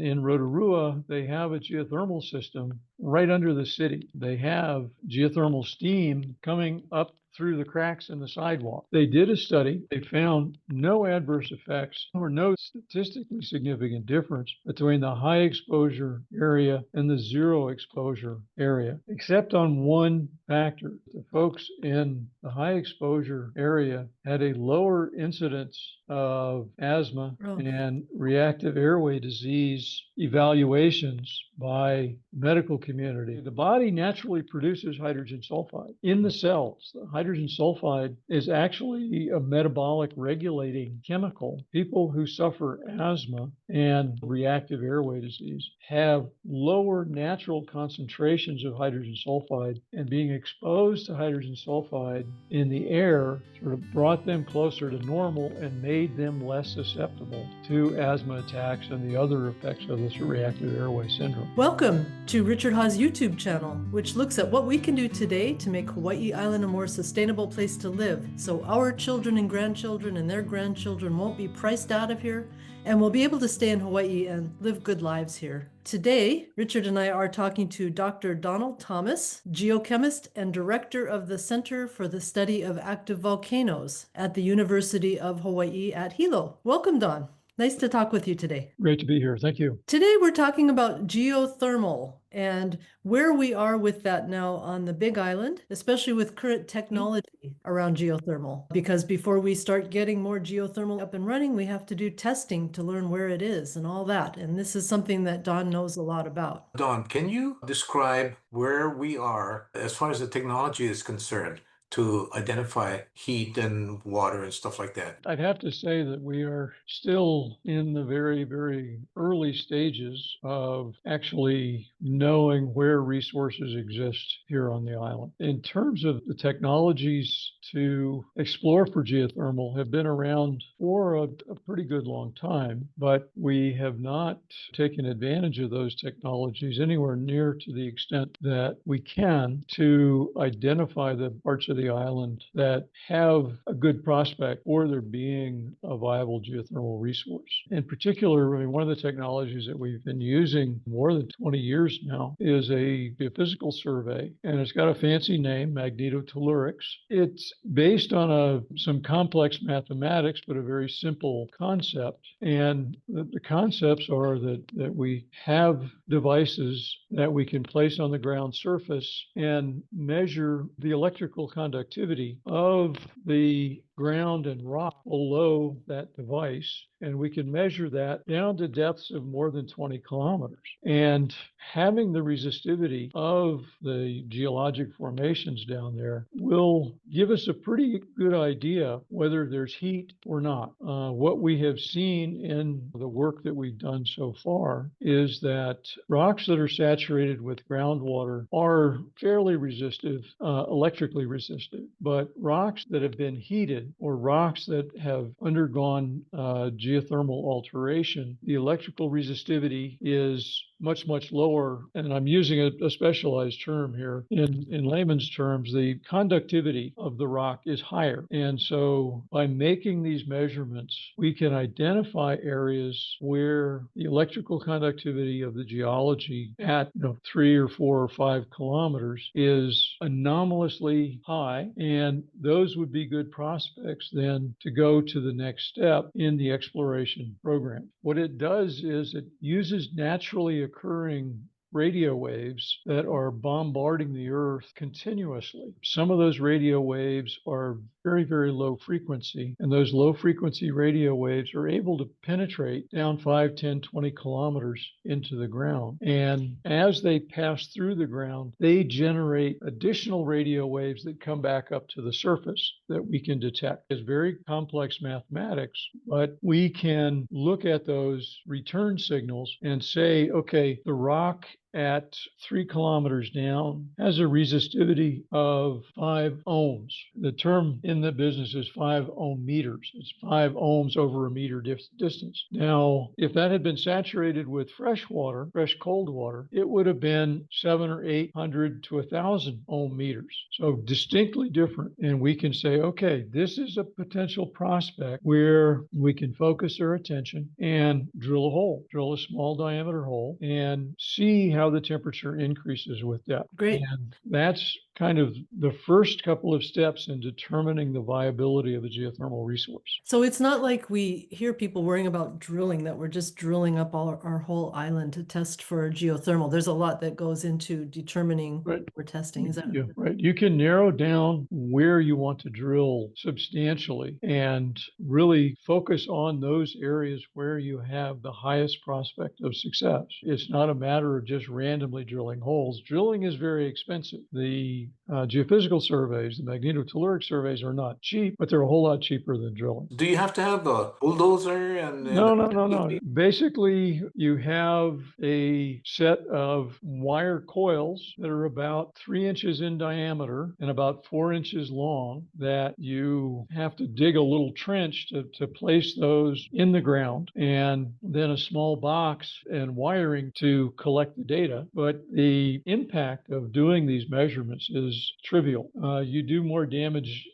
In Rotorua, they have a geothermal system right under the city. They have geothermal steam coming up through the cracks in the sidewalk. They did a study. They found no adverse effects or no statistically significant difference between the high exposure area and the zero exposure area, except on one factor. The folks in the high exposure area had a lower incidence of asthma and reactive airway disease evaluations by medical community. The body naturally produces hydrogen sulfide in the cells. The hydrogen sulfide is actually a metabolic regulating chemical. People who suffer asthma and reactive airway disease have lower natural concentrations of hydrogen sulfide, and being exposed to hydrogen sulfide in the air sort of brought them closer to normal and made them less susceptible to asthma attacks and the other effects of this reactive airway syndrome. Welcome to Richard Hawes' YouTube channel, which looks at what we can do today to make Hawaii Island a more sustainable place to live, so our children and grandchildren and their grandchildren won't be priced out of here and will be able to stay in Hawaii and live good lives here. Today, Richard and I are talking to Dr. Donald Thomas, geochemist and director of the Center for the Study of Active Volcanoes at the University of Hawaii at Hilo. Welcome, Don. Nice to talk with you today. Great to be here. Thank you. Today we're talking about geothermal and where we are with that now on the Big Island, especially with current technology around geothermal. Because before we start getting more geothermal up and running, we have to do testing to learn where it is and all that. And this is something that Don knows a lot about. Don, can you describe where we are as far as the technology is concerned to identify heat and water and stuff like that? I'd have to say that we are still in the very, very early stages of actually knowing where resources exist here on the island. In terms of the technologies to explore for geothermal have been around for a pretty good long time, but we have not taken advantage of those technologies anywhere near to the extent that we can to identify the parts of the island that have a good prospect for there being a viable geothermal resource. In particular, one of the technologies that we've been using more than 20 years now is a geophysical survey, and it's got a fancy name, magnetotellurics. It's based on some complex mathematics, but a very simple concept. And the concepts are that we have devices that we can place on the ground surface and measure the electrical conductivity of the ground and rock below that device, and we can measure that down to depths of more than 20 kilometers. And having the resistivity of the geologic formations down there will give us a pretty good idea whether there's heat or not. What we have seen in the work that we've done so far is that rocks that are saturated with groundwater are fairly resistive, electrically resistive, but rocks that have been heated or rocks that have undergone geothermal alteration, the electrical resistivity is much, much lower. And I'm using a specialized term here. In layman's terms, the conductivity of the rock is higher. And so by making these measurements, we can identify areas where the electrical conductivity of the geology at 3 or 4 or 5 kilometers is anomalously high. And those would be good prospects then to go to the next step in the exploration program. What it does is it uses naturally occurring radio waves that are bombarding the earth continuously. Some of those radio waves are very, very low frequency, and those low frequency radio waves are able to penetrate down 5, 10, 20 kilometers into the ground. And as they pass through the ground, they generate additional radio waves that come back up to the surface that we can detect. It's very complex mathematics, but we can look at those return signals and say, okay, the rock at 3 kilometers down has a resistivity of 5 ohms. The term in the business is 5 ohm meters. It's 5 ohms over a meter distance. Now, if that had been saturated with fresh water, fresh cold water, it would have been 700 or 800 to 1,000 ohm meters. So distinctly different. And we can say, okay, this is a potential prospect where we can focus our attention and drill a hole, drill a small diameter hole, and see how the temperature increases with depth. Great. And that's kind of the first couple of steps in determining the viability of a geothermal resource. So it's not like we hear people worrying about drilling, that we're just drilling up our whole island to test for geothermal. There's a lot that goes into determining Right. what we're testing. Is that Yeah, right. You can narrow down where you want to drill substantially and really focus on those areas where you have the highest prospect of success. It's not a matter of just randomly drilling holes. Drilling is very expensive. The geophysical surveys, the magnetotelluric surveys are not cheap, but they're a whole lot cheaper than drilling. Do you have to have a bulldozer and No. Basically, you have a set of wire coils that are about 3 inches in diameter and about 4 inches long that you have to dig a little trench to place those in the ground, and then a small box and wiring to collect the data. But the impact of doing these measurements is trivial. You do more damage,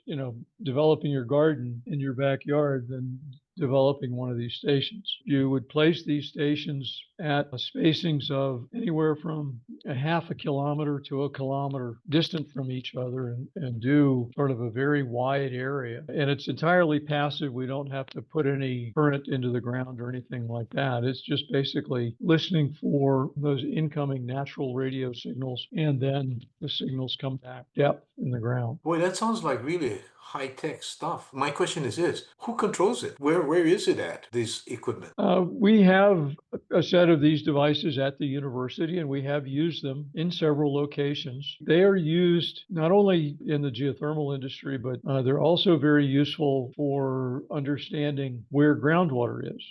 developing your garden in your backyard than developing one of these stations. You would place these stations at spacings of anywhere from a half a kilometer to a kilometer distant from each other and do sort of a very wide area. And it's entirely passive. We don't have to put any current into the ground or anything like that. It's just basically listening for those incoming natural radio signals, and then the signals come back depth in the ground. Boy, that sounds like really high-tech stuff. My question is this: who controls it? Where is it at, this equipment? We have a set of these devices at the university, and we have used them in several locations. They are used not only in the geothermal industry, but they're also very useful for understanding where groundwater is.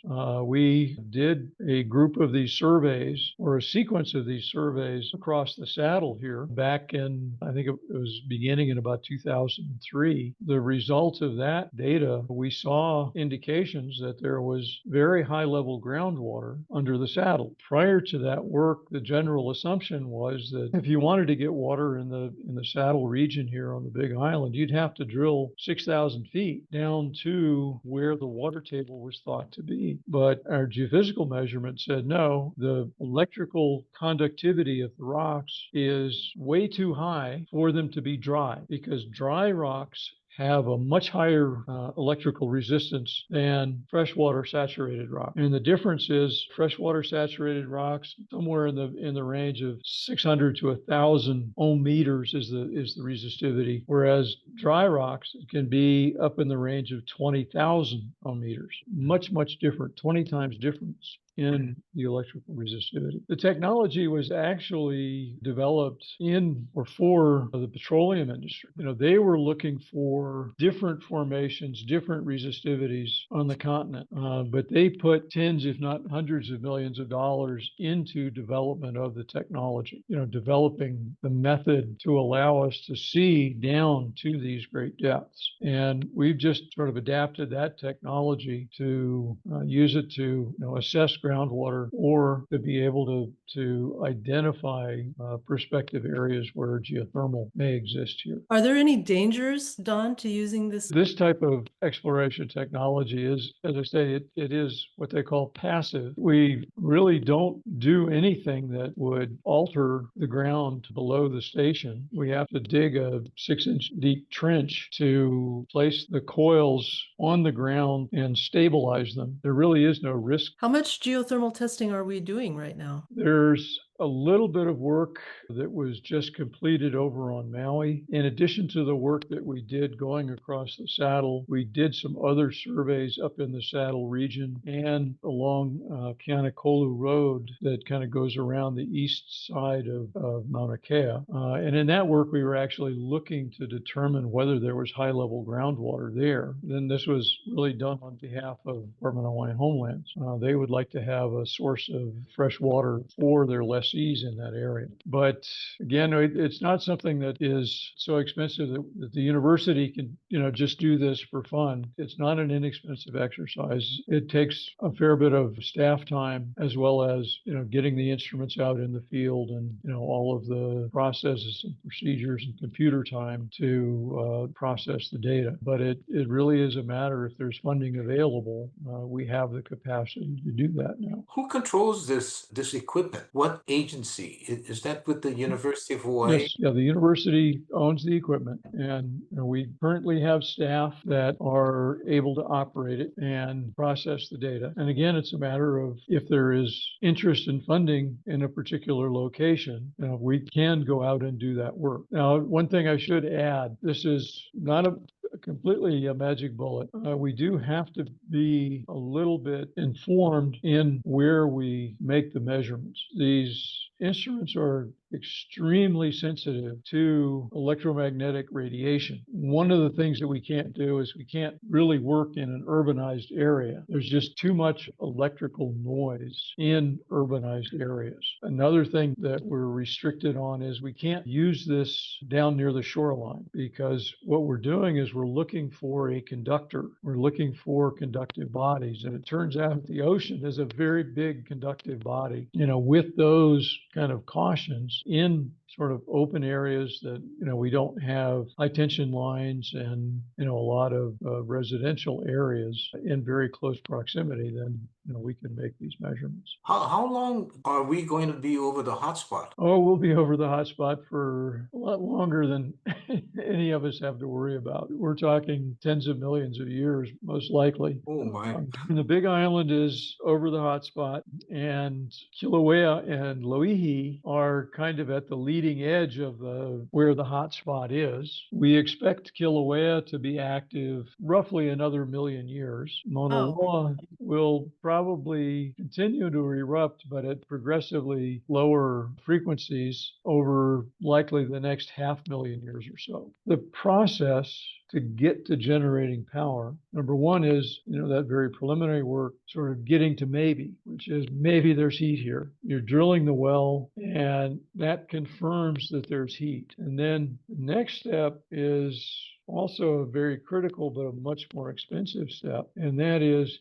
We did a group of these surveys, or a sequence of these surveys, across the saddle here back in, I think it was beginning in about 2003. The result of that data, we saw indications that there was very high level groundwater under the saddle. Prior to that work, the general assumption was that if you wanted to get water in the saddle region here on the Big Island, you'd have to drill 6,000 feet down to where the water table was thought to be. But our geophysical measurement said no, the electrical conductivity of the rocks is way too high for them to be dry, because dry rocks have a much higher electrical resistance than freshwater saturated rock. And the difference is freshwater saturated rocks, somewhere in the range of 600 to 1,000 ohm meters is the resistivity, whereas dry rocks can be up in the range of 20,000 ohm meters. Much different, 20 times difference in the electrical resistivity. The technology was actually developed in or for the petroleum industry. They were looking for different formations, different resistivities on the continent, but they put tens, if not hundreds of millions of dollars into development of the technology, developing the method to allow us to see down to these great depths. And we've just sort of adapted that technology to use it to assess groundwater, or to be able to identify prospective areas where geothermal may exist here. Are there any dangers, Don, to using this? This type of exploration technology is, as I say, it is what they call passive. We really don't do anything that would alter the ground below the station. We have to dig a 6-inch deep trench to place the coils on the ground and stabilize them. There really is no risk. How much geothermal testing are we doing right now? There's a little bit of work that was just completed over on Maui. In addition to the work that we did going across the saddle, we did some other surveys up in the saddle region and along Keanakolu Road that kind of goes around the east side of Mauna Kea. And in that work, we were actually looking to determine whether there was high-level groundwater there. Then this was really done on behalf of Department of Hawaiian Homelands. They would like to have a source of fresh water for their less lessees in that area. But again, it's not something that is so expensive that the university can, just do this for fun. It's not an inexpensive exercise. It takes a fair bit of staff time as well as, getting the instruments out in the field and, all of the processes and procedures and computer time to process the data. But it really is a matter, if there's funding available, we have the capacity to do that now. Who controls this equipment? What agency? Is that with the University of Hawaii? Yes, yeah, the university owns the equipment, and we currently have staff that are able to operate it and process the data. And again, it's a matter of, if there is interest in funding in a particular location, we can go out and do that work. Now, one thing I should add, this is not completely a magic bullet. We do have to be a little bit informed in where we make the measurements. These instruments are extremely sensitive to electromagnetic radiation. One of the things that we can't do is we can't really work in an urbanized area. There's just too much electrical noise in urbanized areas. Another thing that we're restricted on is we can't use this down near the shoreline, because what we're doing is we're looking for a conductor. We're looking for conductive bodies. And it turns out the ocean is a very big conductive body. With those kind of cautions, in sort of open areas that, we don't have high tension lines and, a lot of residential areas in very close proximity, then, we can make these measurements. How long are we going to be over the hotspot? Oh, we'll be over the hotspot for a lot longer than any of us have to worry about. We're talking tens of millions of years, most likely. Oh my. The Big Island is over the hotspot, and Kilauea and Loihi are kind of at the leading edge of where the hotspot is. We expect Kilauea to be active roughly another million years. Mauna Loa will probably continue to erupt, but at progressively lower frequencies over likely the next 500,000 years or so. The process to get to generating power, number one is, that very preliminary work, sort of getting to maybe, which is maybe there's heat here. You're drilling the well, and that confirms that there's heat. And then the next step is also a very critical but a much more expensive step, and that is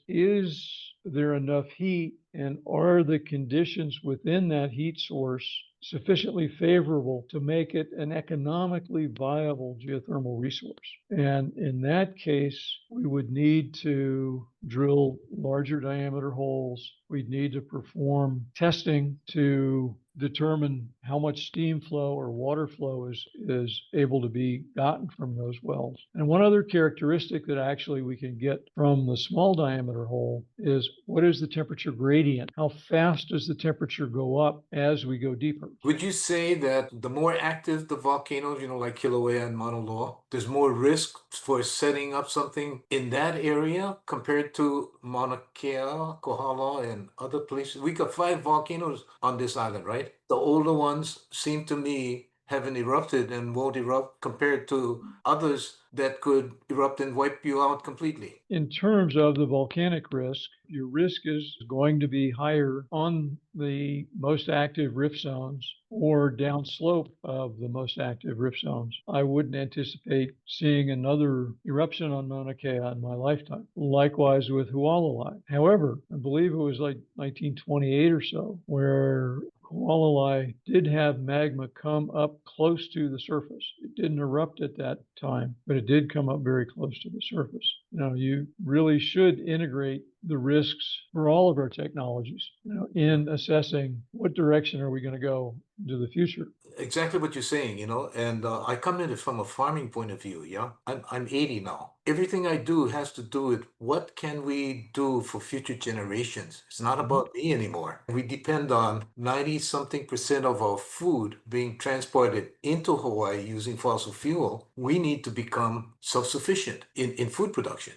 there enough heat, and are the conditions within that heat source sufficiently favorable to make it an economically viable geothermal resource? And in that case, we would need to drill larger diameter holes. We'd need to perform testing to determine how much steam flow or water flow is able to be gotten from those wells. And one other characteristic that actually we can get from the small diameter hole is, what is the temperature gradient? How fast does the temperature go up as we go deeper? Would you say that the more active the volcanoes, like Kilauea and Mauna Loa, there's more risk for setting up something in that area compared to Mauna Kea, Kohala, and other places? We got 5 volcanoes on this island, right? The older ones seem to me haven't erupted and won't erupt compared to others that could erupt and wipe you out completely. In terms of the volcanic risk, your risk is going to be higher on the most active rift zones or downslope of the most active rift zones. I wouldn't anticipate seeing another eruption on Mauna Kea in my lifetime. Likewise with Hualalai. However, I believe it was like 1928 or so where Hualalai did have magma come up close to the surface. It didn't erupt at that time, but it did come up very close to the surface. You really should integrate the risks for all of our technologies, in assessing what direction are we going to go into the future. Exactly what you're saying, and I come at it from a farming point of view. Yeah, I'm 80 now. Everything I do has to do with what can we do for future generations. It's not about me anymore. We depend on 90-something% of our food being transported into Hawaii using fossil fuel. We need to become self-sufficient in food production.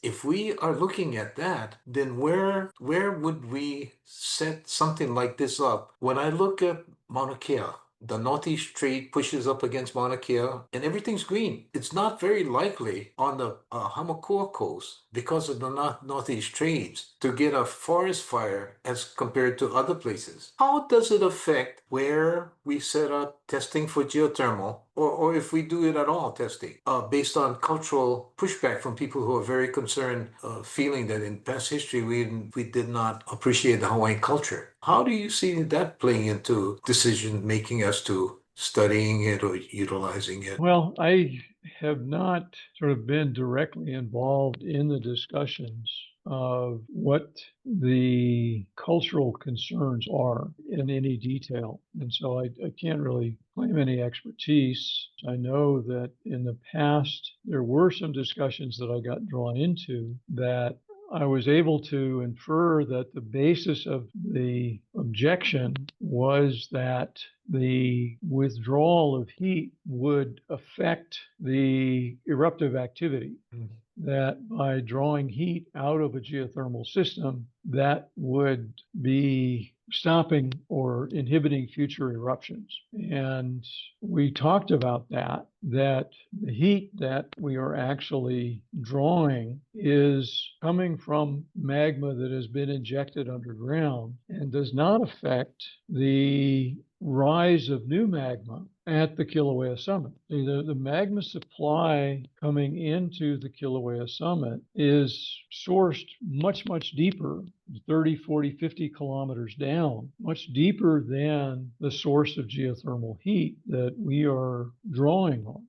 If we are looking at that, then where would we set something like this up? When I look at Mauna Kea, the northeast trade pushes up against Mauna Kea, and everything's green. It's not very likely on the Hamakua coast because of the northeast trades to get a forest fire as compared to other places. How does it affect where we set up testing for geothermal, or if we do it at all, testing, based on cultural pushback from people who are very concerned, feeling that in past history we did not appreciate the Hawaiian culture? How do you see that playing into decision making as to studying it or utilizing it? Well, I have not sort of been directly involved in the discussions of what the cultural concerns are in any detail. And so I can't really claim any expertise. I know that in the past, there were some discussions that I got drawn into that I was able to infer that the basis of the objection was that the withdrawal of heat would affect the eruptive activity. That by drawing heat out of a geothermal system, that would be stopping or inhibiting future eruptions. And we talked about that the heat that we are actually drawing is coming from magma that has been injected underground and does not affect the rise of new magma at the Kilauea summit. The magma supply coming into the Kilauea summit is sourced much, much deeper, 30, 40, 50 kilometers down, much deeper than the source of geothermal heat that we are drawing on.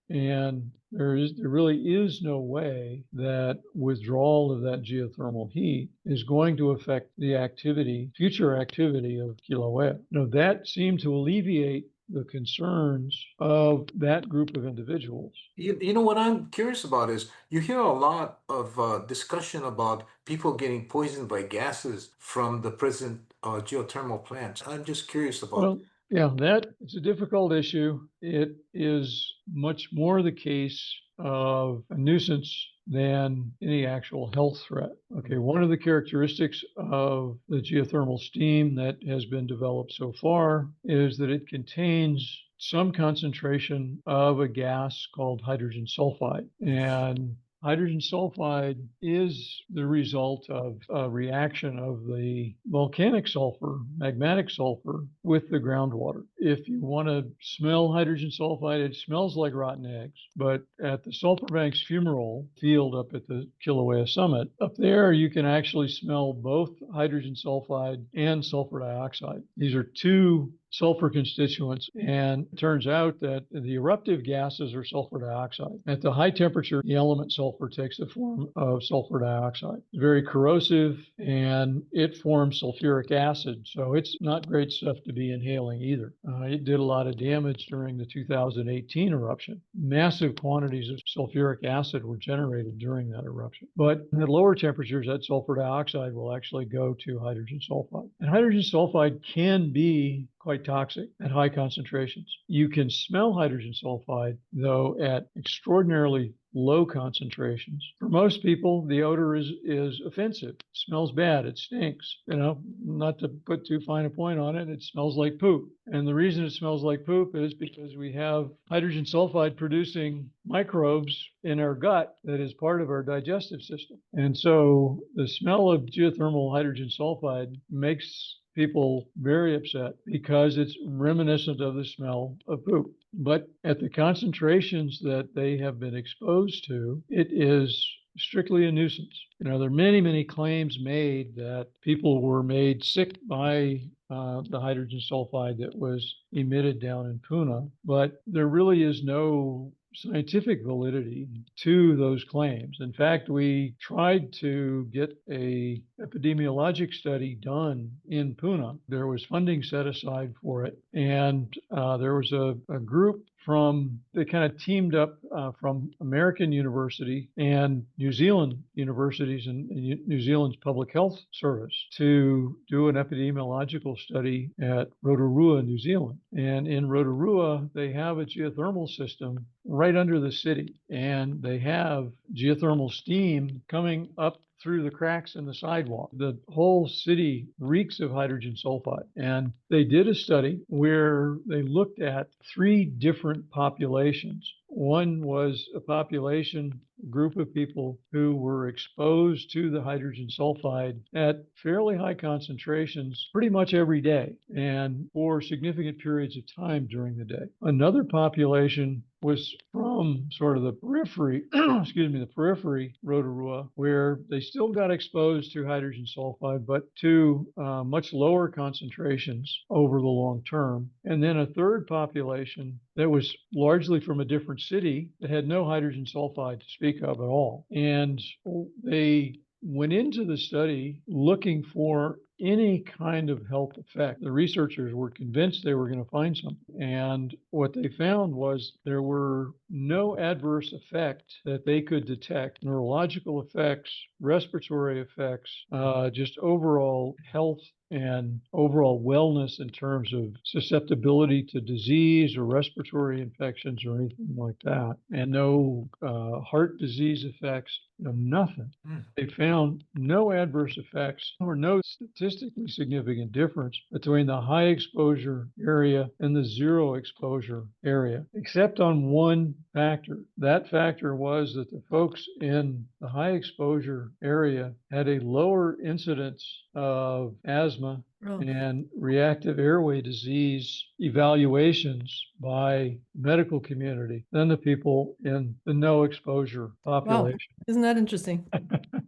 And there really is no way that withdrawal of that geothermal heat is going to affect the future activity of Kilauea. Now, that seemed to alleviate the concerns of that group of individuals. You know what I'm curious about is you hear a lot of discussion about people getting poisoned by gases from the present geothermal plants. I'm just curious about. Well, yeah, that it's a difficult issue. It is much more the case of a nuisance than any actual health threat. Okay, one of the characteristics of the geothermal steam that has been developed so far is that it contains some concentration of a gas called hydrogen sulfide. And hydrogen sulfide is the result of a reaction of the volcanic sulfur, magmatic sulfur, with the groundwater. If you want to smell hydrogen sulfide, it smells like rotten eggs. But at the Sulphur Banks Fumarole field up at the Kilauea summit, up there you can actually smell both hydrogen sulfide and sulfur dioxide. These are two sulfur constituents, and it turns out that the eruptive gases are sulfur dioxide. At the high temperature, the element sulfur takes the form of sulfur dioxide. It's very corrosive, and it forms sulfuric acid, so it's not great stuff to be inhaling either. It did a lot of damage during the 2018 eruption. Massive quantities of sulfuric acid were generated during that eruption. But at lower temperatures, that sulfur dioxide will actually go to hydrogen sulfide. And hydrogen sulfide can be quite toxic at high concentrations. You can smell hydrogen sulfide, though, at extraordinarily low concentrations. For most people, the odor is offensive. It smells bad. It stinks. Not to put too fine a point on it, it smells like poop. And the reason it smells like poop is because we have hydrogen sulfide producing microbes in our gut that is part of our digestive system. And so the smell of geothermal hydrogen sulfide makes people very upset because it's reminiscent of the smell of poop. But at the concentrations that they have been exposed to, it is strictly a nuisance. There are many, many claims made that people were made sick by the hydrogen sulfide that was emitted down in Puna, but there really is no scientific validity to those claims. In fact, we tried to get a epidemiologic study done in Puna. There was funding set aside for it, and there was a group they kind of teamed up from American University and New Zealand universities and New Zealand's Public Health Service to do an epidemiological study at Rotorua, New Zealand. And in Rotorua, they have a geothermal system right under the city, and they have geothermal steam coming up through the cracks in the sidewalk. The whole city reeks of hydrogen sulfide. And they did a study where they looked at 3 different populations. One was a population group of people who were exposed to the hydrogen sulfide at fairly high concentrations pretty much every day and for significant periods of time during the day. Another population was from sort of the periphery, the periphery, Rotorua, where they still got exposed to hydrogen sulfide, but to much lower concentrations over the long term. And then a third population that was largely from a different city that had no hydrogen sulfide to speak of at all. And they went into the study looking for any kind of health effect. The researchers were convinced they were going to find something. And what they found was there were no adverse effects that they could detect, neurological effects, respiratory effects, just overall health and overall wellness in terms of susceptibility to disease or respiratory infections or anything like that. And no heart disease effects, nothing. They found no adverse effects or no statistically significant difference between the high exposure area and the zero exposure area, except on one factor. That factor was that the folks in the high exposure area had a lower incidence of asthma and reactive airway disease evaluations by medical community than the people in the no exposure population. Wow. Isn't that interesting?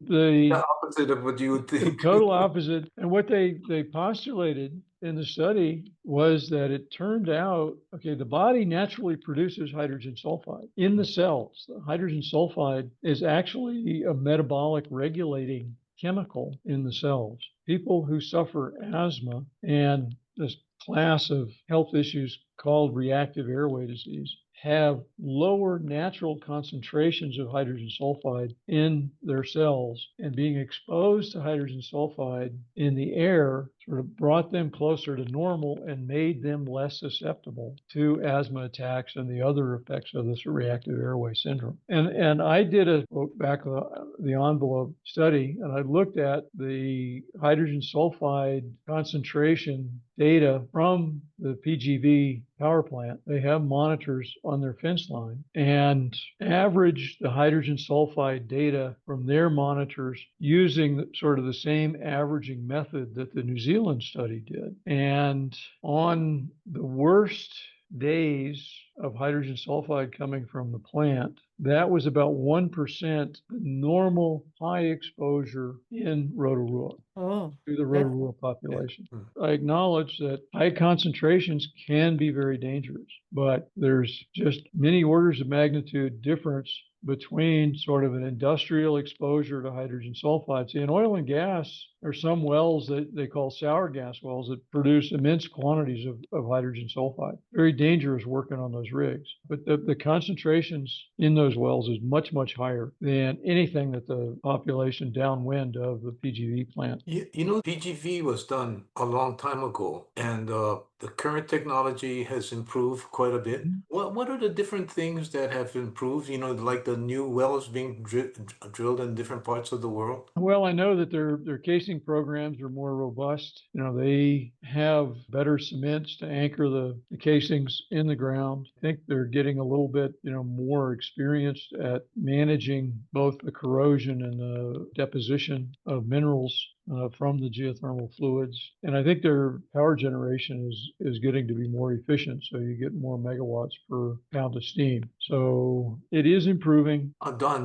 The opposite of what you would think. Total opposite. And what they postulated in the study was that it turned out, okay, the body naturally produces hydrogen sulfide in the cells. The hydrogen sulfide is actually a metabolic regulating chemical in the cells. People who suffer asthma and this class of health issues called reactive airway disease have lower natural concentrations of hydrogen sulfide in their cells, and being exposed to hydrogen sulfide in the air sort of brought them closer to normal and made them less susceptible to asthma attacks and the other effects of this reactive airway syndrome. And I did a back of the envelope study, and I looked at the hydrogen sulfide concentration data from the PGV power plant. They have monitors on their fence line and averaged the hydrogen sulfide data from their monitors using sort of the same averaging method that the New Zealand study did. And on the worst days of hydrogen sulfide coming from the plant, that was about 1% normal high exposure in Rotorua. To the Rotorua population. I acknowledge that high concentrations can be very dangerous, but there's just many orders of magnitude difference between sort of an industrial exposure to hydrogen sulfide. See, in oil and gas, there's some wells that they call sour gas wells that produce immense quantities of hydrogen sulfide. Very dangerous working on those rigs. But the concentrations in those wells is much, much higher than anything that the population downwind of the PGV plant. PGV was done a long time ago, and the current technology has improved quite a bit. What are the different things that have improved, like the new wells being drilled in different parts of the world? Well, I know that their casing programs are more robust. They have better cements to anchor the casings in the ground. I think they're getting a little bit, more experienced at managing both the corrosion and the deposition of minerals from the geothermal fluids. And I think their power generation is getting to be more efficient, so you get more megawatts per pound of steam. So it is improving. Don,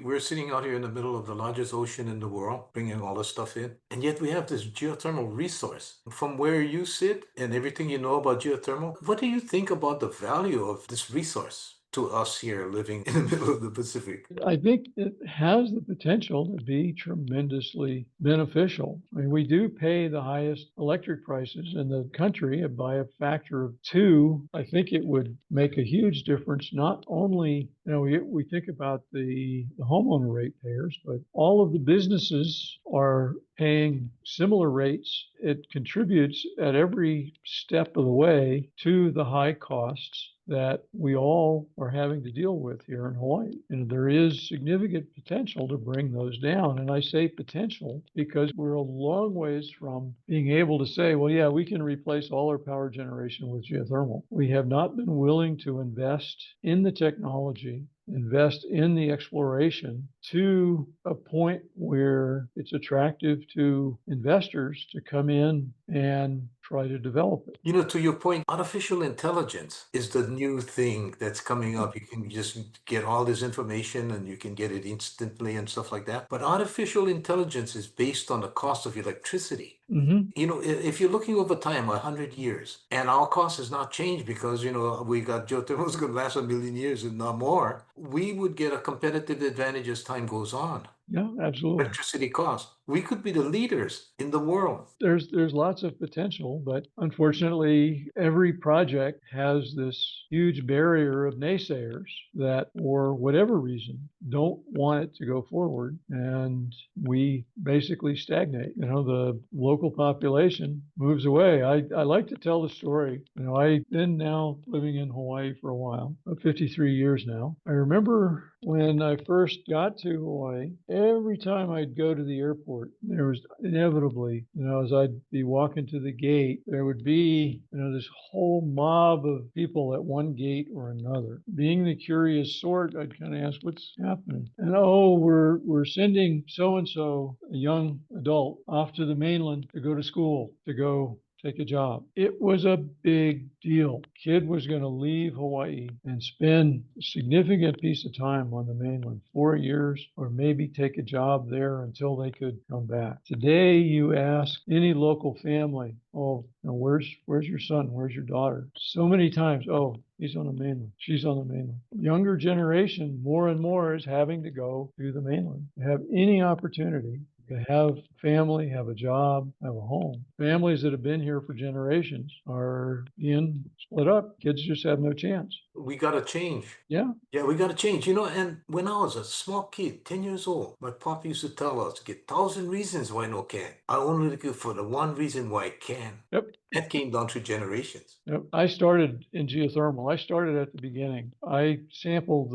we're sitting out here in the middle of the largest ocean in the world, bringing all this stuff in, and yet we have this geothermal resource. From where you sit and everything you know about geothermal, what do you think about the value of this resource to us here living in the middle of the Pacific? I think it has the potential to be tremendously beneficial. I mean, we do pay the highest electric prices in the country by a factor of 2. I think it would make a huge difference, not only, we think about the homeowner ratepayers, but all of the businesses are paying similar rates. It contributes at every step of the way to the high costs that we all are having to deal with here in Hawaii. And there is significant potential to bring those down. And I say potential because we're a long ways from being able to say, well, yeah, we can replace all our power generation with geothermal. We have not been willing to invest in the technology, invest in the exploration to a point where it's attractive to investors to come in and try to develop it. You know, to your point, artificial intelligence is the new thing that's coming up. You can just get all this information and you can get it instantly and stuff like that. But artificial intelligence is based on the cost of electricity. Mm-hmm. You know, if you're looking over time, 100 years, and our cost has not changed because, you know, we got geothermal is going to last 1,000,000 years and not more, we would get a competitive advantage as time goes on. Yeah, absolutely. Electricity costs. We could be the leaders in the world. There's lots of potential, but unfortunately, every project has this huge barrier of naysayers that, for whatever reason, don't want it to go forward, and we basically stagnate. You know, the local population moves away. I like to tell the story. You know, I've been now living in Hawaii for a while, 53 years now. I remember when I first got to Hawaii, every time I'd go to the airport, there was inevitably, you know, as I'd be walking to the gate, there would be, you know, this whole mob of people at one gate or another. Being the curious sort, I'd kind of ask, what's happening? And oh, we're sending so-and-so, a young adult, off to the mainland to go to school, to go take a job. It was a big deal. Kid was going to leave Hawaii and spend a significant piece of time on the mainland, 4 years, or maybe take a job there until they could come back. Today, you ask any local family, oh, now where's your son? Where's your daughter? So many times, oh, he's on the mainland. She's on the mainland. Younger generation, more and more, is having to go to the mainland to have any opportunity to have family, have a job, have a home. Families that have been here for generations are being split up. Kids just have no chance. We got to change. Yeah. Yeah, we got to change. You know, and when I was a small kid, 10 years old, my pop used to tell us, get 1,000 reasons why no can. I only look for the one reason why it can. Yep. That came down through generations. Yep. I started in geothermal. I started at the beginning. I sampled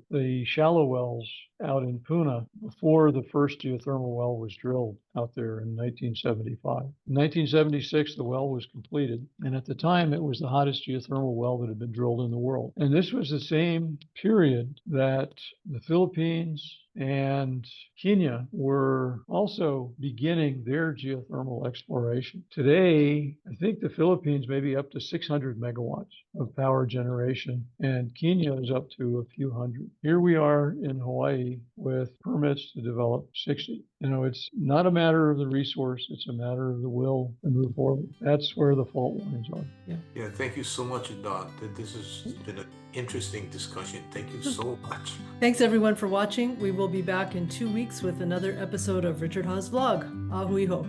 the shallow wells out in Puna before the first geothermal well was drilled out there in 1975. In 1976, the well was completed, and at the time, it was the hottest geothermal well that had been drilled in the world. And this was the same period that the Philippines and Kenya were also beginning their geothermal exploration. Today, I think the Philippines may be up to 600 megawatts of power generation, and Kenya is up to a few hundred. Here we are in Hawaii with permits to develop 60. You know, it's not a matter of the resource, it's a matter of the will to move forward. That's where the fault lines are. Yeah, thank you so much, Don. This has been an interesting discussion. Thank you so much. Thanks everyone for watching. We will be back in 2 weeks with another episode of Richard Haas Vlog. Ahui ho.